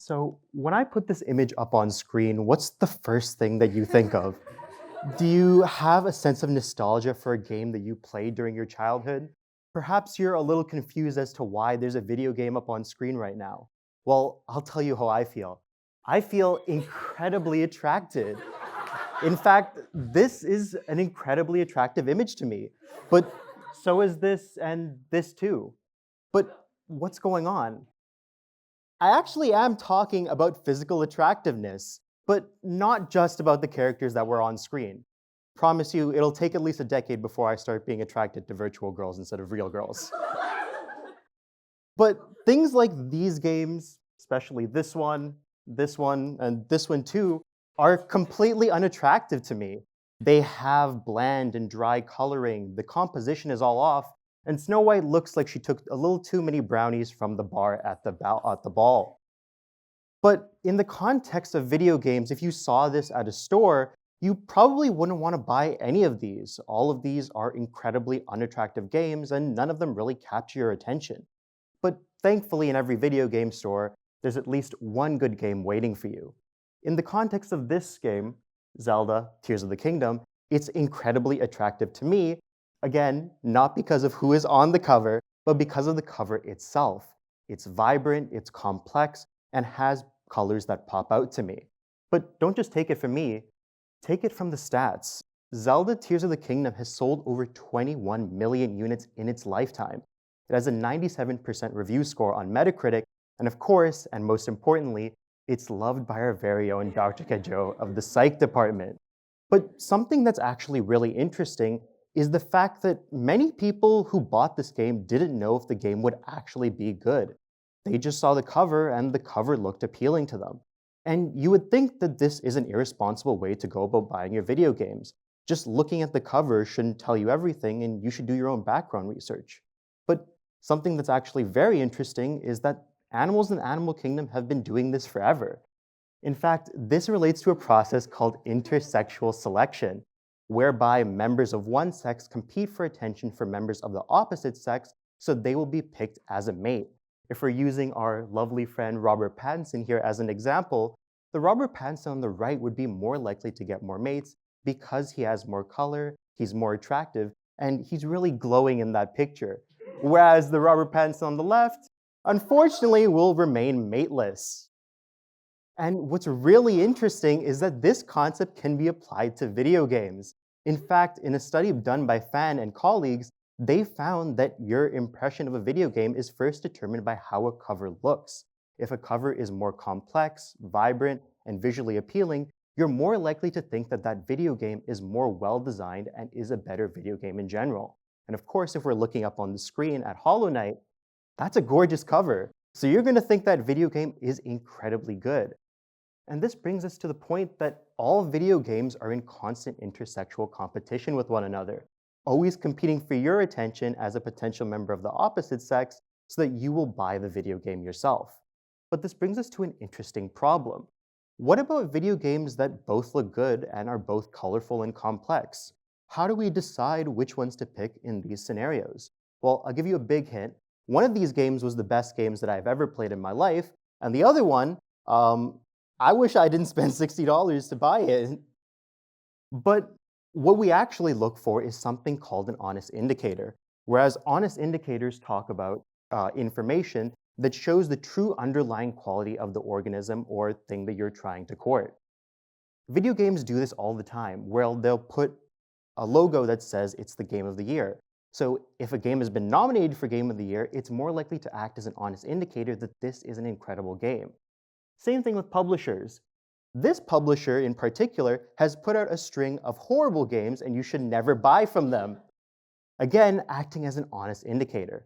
So, when I put this image up on screen, what's the first thing that you think of? Do you have a sense of nostalgia for a game that you played during your childhood? Perhaps you're a little confused as to why there's a video game up on screen right now. Well, I'll tell you how I feel. I feel incredibly attracted. In fact, this is an incredibly attractive image to me. But so is this and this too. But what's going on? I actually am talking about physical attractiveness, but not just about the characters that were on screen. Promise you, it'll take at least a decade before I start being attracted to virtual girls instead of real girls. But things like these games, especially this one, and this one too, are completely unattractive to me. They have bland and dry coloring, the composition is all off, and Snow White looks like she took a little too many brownies from the bar at the ball. But in the context of video games, if you saw this at a store, you probably wouldn't want to buy any of these. All of these are incredibly unattractive games, and none of them really capture your attention. But thankfully, in every video game store, there's at least one good game waiting for you. In the context of this game, Zelda Tears of the Kingdom, it's incredibly attractive to me. Again, not because of who is on the cover, but because of the cover itself. It's vibrant, it's complex, and has colors that pop out to me. But don't just take it from me, take it from the stats. Zelda Tears of the Kingdom has sold over 21 million units in its lifetime. It has a 97% review score on Metacritic, and of course, and most importantly, it's loved by our very own Dr. Kajo of the Psych department. But something that's actually really interesting is the fact that many people who bought this game didn't know if the game would actually be good. They just saw the cover and the cover looked appealing to them. And you would think that this is an irresponsible way to go about buying your video games. Just looking at the cover shouldn't tell you everything and you should do your own background research. But something that's actually very interesting is that animals in Animal Kingdom have been doing this forever. In fact, this relates to a process called intersexual selection, whereby members of one sex compete for attention for members of the opposite sex so they will be picked as a mate. If we're using our lovely friend Robert Pattinson here as an example, the Robert Pattinson on the right would be more likely to get more mates because he has more color, he's more attractive, and he's really glowing in that picture. Whereas the Robert Pattinson on the left, unfortunately, will remain mateless. And what's really interesting is that this concept can be applied to video games. In fact, in a study done by Fan and colleagues, they found that your impression of a video game is first determined by how a cover looks. If a cover is more complex, vibrant, and visually appealing, you're more likely to think that that video game is more well-designed and is a better video game in general. And of course, if we're looking up on the screen at Hollow Knight, that's a gorgeous cover. So you're going to think that video game is incredibly good. And this brings us to the point that all video games are in constant intersexual competition with one another, always competing for your attention as a potential member of the opposite sex so that you will buy the video game yourself. But this brings us to an interesting problem. What about video games that both look good and are both colorful and complex? How do we decide which ones to pick in these scenarios? Well, I'll give you a big hint. One of these games was the best games that I've ever played in my life, and the other one, I wish I didn't spend $60 to buy it. But what we actually look for is something called an honest indicator, whereas honest indicators talk about information that shows the true underlying quality of the organism or thing that you're trying to court. Video games do this all the time, where they'll put a logo that says it's the game of the year. So if a game has been nominated for Game of the Year, it's more likely to act as an honest indicator that this is an incredible game. Same thing with publishers. This publisher in particular has put out a string of horrible games and you should never buy from them. Again, acting as an honest indicator.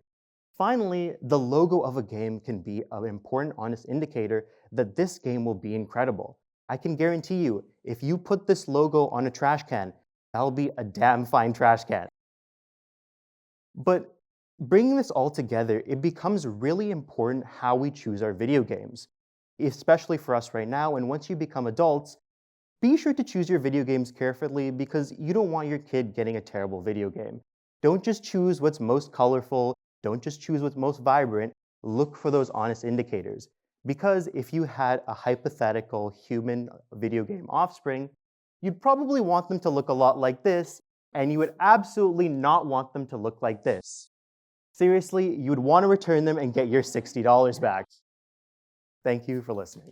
Finally, the logo of a game can be an important honest indicator that this game will be incredible. I can guarantee you, if you put this logo on a trash can, that'll be a damn fine trash can. But bringing this all together, it becomes really important how we choose our video games, especially for us right now. And once you become adults, be sure to choose your video games carefully because you don't want your kid getting a terrible video game. Don't just choose what's most colorful, don't just choose what's most vibrant, look for those honest indicators. Because if you had a hypothetical human video game offspring, you'd probably want them to look a lot like this, and you would absolutely not want them to look like this. Seriously, you would want to return them and get your $60 back. Thank you for listening.